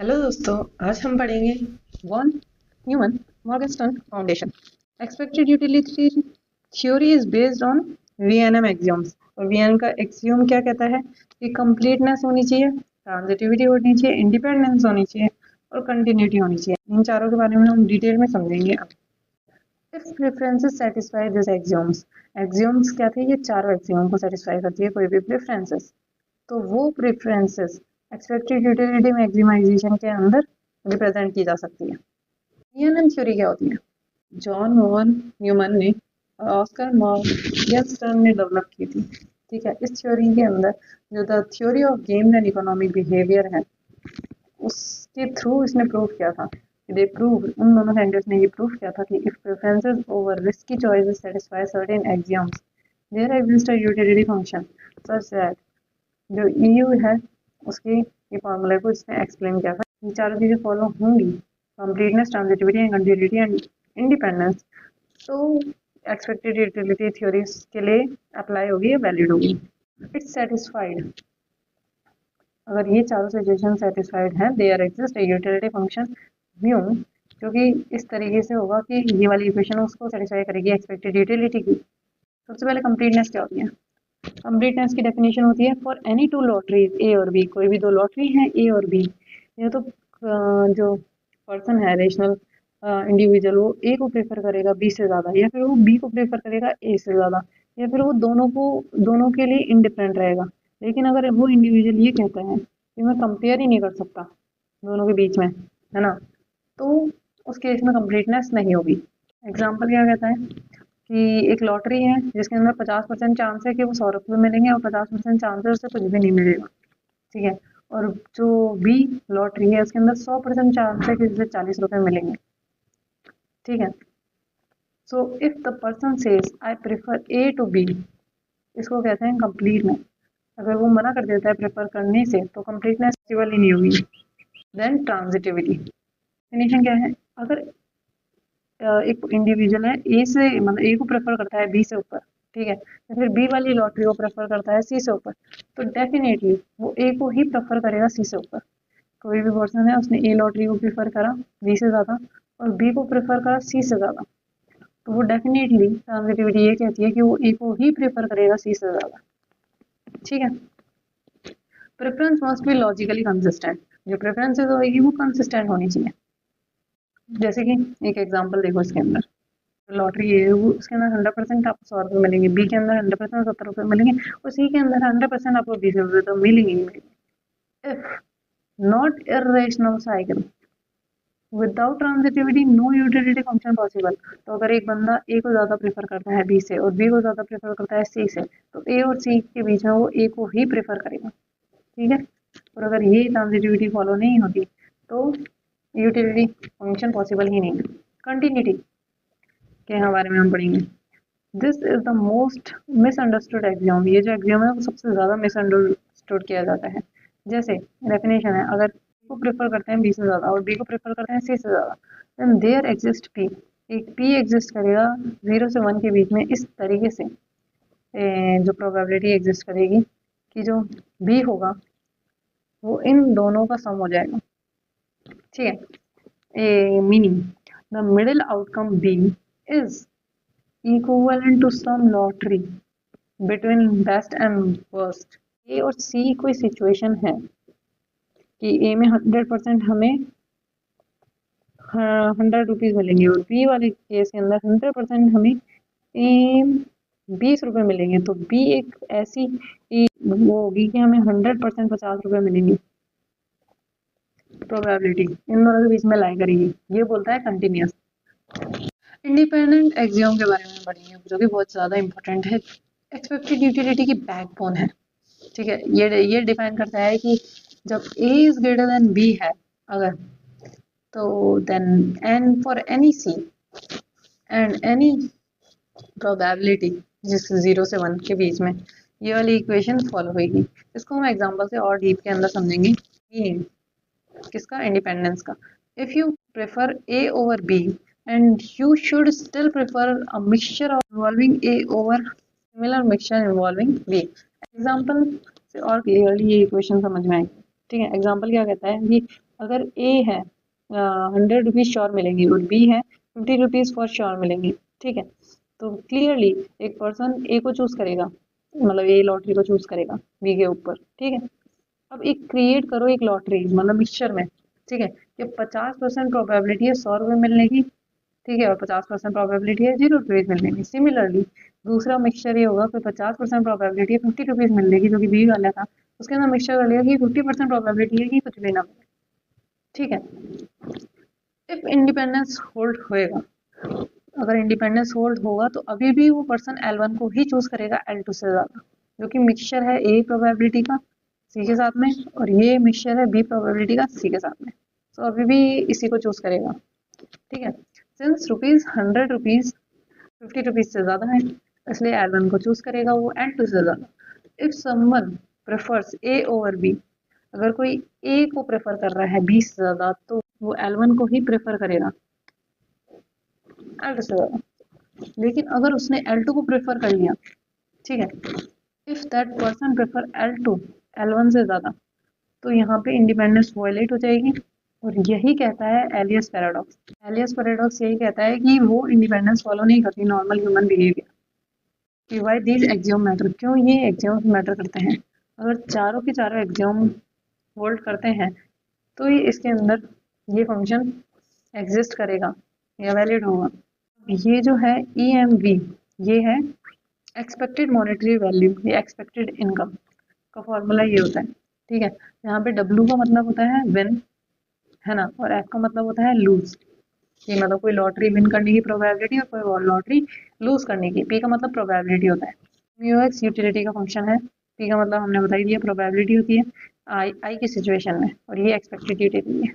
Hello दोस्तों, आज हम पढ़ेंगे von Neumann Morgenstern foundation. Expected utility theory is based on VNM axioms. और वीएनएम का एक्सियोम क्या कहता है कि कंप्लीटनेस होनी चाहिए, ट्रांजिटिविटी होनी चाहिए, इंडिपेंडेंस होनी चाहिए और कंटिन्यूटी होनी चाहिए। इन चारों के बारे में हम डिटेल में समझेंगे अब। इफ प्रेफरेंसेस सेटिस्फाई दिस एक्सियोम्स, एक्सियोम्स क्या थे? ये चारों एक्सियोम को सेटिस्फाई करती है कोई भी प्रेफरेंसेस। तो वो प्रेफरेंसेस एक्सपेक्टेड यूटिलिटी मैक्सिमाइजेशन के अंदर रिप्रेजेंट की जा सकती है। वीएनएम थ्योरी क्या होती है? जॉन वॉन न्यूमन ने और ऑस्कर मॉर्गनस्टर्न ने डेवलप की थी। ठीक है, इस थ्योरी के अंदर जो the theory of game and economic behaviour है, उसके थ्रू इसने प्रूव किया था। दे प्रूव, उन दोनों साइंटिस्ट ने ये प्रूव किया था कि if preferences over risky choices satisfy certain axioms, there exist a utility function such that, जो ईयू है उसके ये फॉर्मूले को इसने एक्सप्लेन किया था। ये चारों चीज़ें फॉलो होंगी, completeness, transitivity and continuity and independence, तो एक्सपेक्टेड यूटिलिटी थ्योरी के लिए अप्लाई होगी या वैलिड होगी। इट्स सेटिस्फाइड, अगर ये चारों सिचुएशन सेटिस्फाइड है, there exist a utility function mu, जो कि इस तरीके से होगा कि ये वाली इक्वेशन उसको सेटिस्फाई करेगी एक्सपेक्टेड यूटिलिटी की। सबसे पहले कंप्लीटनेस क्या होती है? कंप्लीटनेस की डेफिनेशन होती है फॉर एनी टू लॉटरीज ए और बी, कोई भी दो लॉटरी है ए और बी, या तो जो पर्सन है रेशनल इंडिविजुअल, वो ए को प्रेफर करेगा बी से ज़्यादा, या फिर वो बी को प्रेफर करेगा ए से ज़्यादा, या फिर वो दोनों के लिए इंडिफरेंट रहेगा। लेकिन अगर वो इंडिविजुअल ये कहता है कि मैं कंपेयर ही नहीं कर सकता दोनों के बीच में, है ना, तो उस केस में कंप्लीटनेस नहीं होगी। एग्जाम्पल क्या कहता है कि एक लॉटरी है जिसके अंदर 50% चांस है कि वो 100 रुपये मिलेंगे और 50% चांस है उससे कुछ भी नहीं मिलेगा। ठीक है, और जो बी लॉटरी है उसके अंदर 100% चांस है कि उससे 40 रुपये मिलेंगे। ठीक है, so if the person says I prefer A to B, इसको कहते हैं कंप्लीटनेस। अगर वो मना कर देता है प्रेफर करने से तो कंप्लीटनेस पॉसिबल ही नहीं होगी। देन ट्रांजिटिविटी डेफिनेशन क्या है? अगर एक इंडिविजुअल है ए से, मतलब ए को प्रेफर करता है बी से ऊपर, ठीक है, या फिर बी वाली लॉटरी को प्रेफर करता है सी से ऊपर, तो डेफिनेटली वो ए को ही प्रेफर करेगा सी से ऊपर। कोई भी पर्सन है उसने ए लॉटरी को प्रेफर करा बी से ज़्यादा और बी को प्रेफर करा सी से ज़्यादा, तो वो डेफिनेटली ट्रांजिटिविटी ये कहती है कि वो ए को ही प्रेफर करेगा सी से ज़्यादा। ठीक है, preference must be logically consistent, जो प्रेफरेंसेस होगी वो कंसिस्टेंट होनी चाहिए। जैसे कि एक एग्जांपल देखो, इसके अंदर लॉटरी है वो, उसके अंदर 100% आपको 100 रुपये मिलेंगे, बी के अंदर 100% 70 रुपये मिलेंगे और सी के अंदर 100% आपको 20 रुपये तो मिलेंगे ही मिलेंगे। If not irrational cycle without transitivity no utility function possible, तो अगर एक बंदा ए को ज़्यादा प्रेफर करता है बी से और बी को ज़्यादा प्रेफर करता है सी से, तो ए और सी के बीच में वो ए को ही प्रेफर करेगा। ठीक है, और अगर ये ट्रांजिटिविटी फॉलो नहीं होती तो यूटिलिटी फंक्शन पॉसिबल ही नहीं है। कंटिन्यूटी के हमारे में हम पढ़ेंगे। This is the most misunderstood axiom, ये जो एक्सियोम है वो सबसे ज़्यादा मिसअंडरस्टूड किया जाता है। जैसे डेफिनेशन है, अगर को प्रेफर करते हैं बी से ज़्यादा और बी को प्रेफर करते हैं सी से ज़्यादा, देन देयर एग्जिस्ट पी, एक पी एग्जिस्ट करेगा 0 से 1 के बीच में, इस तरीके से जो प्रोबेबिलिटी एग्जिस्ट करेगी कि जो बी होगा वो इन दोनों का सम हो जाएगा। ठीक है, meaning the middle outcome B is equivalent to some lottery between best and worst. A और सी कोई सिचुएशन है कि ए में 100% हमें 100 रुपीज़ मिलेंगे और बी वाले केस के अंदर 100% हमें 20 रुपये मिलेंगे, तो बी एक ऐसी वो होगी कि हमें 100% 50 रुपये मिलेंगे। प्रोबेबिलिटी इन दोनों के बीच में लाई करेगी, ये बोलता है कंटिन्यूस। इंडिपेंडेंट एक्सियोम के बारे में पढ़ेंगे जो कि बहुत ज़्यादा इंपॉर्टेंट है, एक्सपेक्टेड यूटिलिटी की बैकबोन है। ठीक है, ये डिफाइन करता है कि जब a is greater than b है अगर, तो then n for any c and any probability जिस 0 से 1 के बीच में, ये वाली इक्वेशन फॉलो होगी। इसको हम एग्जांपल से और डीप के अंदर समझेंगे। मीनिंग किसका? इंडिपेंडेंस का। If you prefer a over b and you should still prefer a mixture of involving A over similar mixture involving B। Example से और क्लियरली ये इक्वेशन समझ में आएगी। ठीक है, एग्जाम्पल क्या कहता है कि अगर ए है 100 रुपीज़ श्योर मिलेंगी और बी है 50 रुपीज़ फॉर श्योर मिलेंगी, ठीक है। तो क्लियरली एक पर्सन ए को चूज करेगा, मतलब ए लॉटरी को चूज करेगा बी के ऊपर, ठीक है। अब एक क्रिएट करो एक लॉटरी, मतलब मिक्सचर में, ठीक है, कि 50% प्रोबेबिलिटी है 100 रुपये मिलने की, ठीक है, और 50% प्रोबेबिलिटी है 0 रुपीज़ मिलने की। सिमिलरली दूसरा मिक्सचर ये होगा कि 50% प्रोबेबिलिटी है 50 रुपीज़ मिलने की, जो कि बी वाला था, उसके अंदर मिक्सचर कर लिया कि 50% प्रोबेबिलिटी है कि कुछ भी ना मिले, ठीक है। इफ इंडिपेंडेंस होल्ड होएगा, अगर इंडिपेंडेंस होल्ड होगा तो अभी भी वो पर्सन L1 को ही चूज करेगा L2 से ज़्यादा, जो कि मिक्सचर है ए प्रोबेबिलिटी का सी के साथ में, और ये मिक्सचर है बी प्रोबेबिलिटी का सी के साथ में, तो अभी भी इसी को चूज करेगा, ठीक है। सिंस रुपीज 100 रुपीज 50 रुपीज से ज़्यादा है, इसलिए L1 को चूज करेगा वो L2 से ज़्यादा। If someone prefers A over B, अगर कोई ए को प्रेफर कर रहा है बी से ज़्यादा, तो वो L1 को ही प्रेफर करेगा L2 से ज़्यादा। लेकिन अगर उसने L2 को प्रेफर कर लिया, ठीक है, if that person prefer L2 L1 से ज़्यादा, तो यहाँ पे इंडिपेंडेंस वायलेट हो जाएगी, और यही कहता है एलियस पैराडॉक्स। एलियस पैराडॉक्स यही कहता है कि वो इंडिपेंडेंस फॉलो नहीं करती नॉर्मल ह्यूमन बिहेवियर। कि वाई दीज एक्सियोम मैटर, क्यों ये एक्सियोम मैटर करते हैं। अगर चारों के चारों एक्सियोम होल्ड करते हैं तो ये इसके अंदर ये फंक्शन एग्जिस्ट करेगा या वैलिड होगा। ये जो है EMV, ये है एक्सपेक्टेड मॉनेटरी वैल्यू या एक्सपेक्टेड इनकम का फॉर्मूला ये होता है, ठीक है। यहाँ पे W का मतलब होता है विन, है ना, और F का मतलब होता है लूज, कि मतलब कोई लॉटरी विन करने की प्रोबेबिलिटी और कोई और लॉटरी लूज करने की। P का मतलब प्रोबेबिलिटी होता है। म्यूएक्स यूटिलिटी का फंक्शन है। P का मतलब हमने बता ही दिया प्रोबेबिलिटी होती है आई की सिचुएशन में, और ये एक्सपेक्टेड यूटिलिटी है।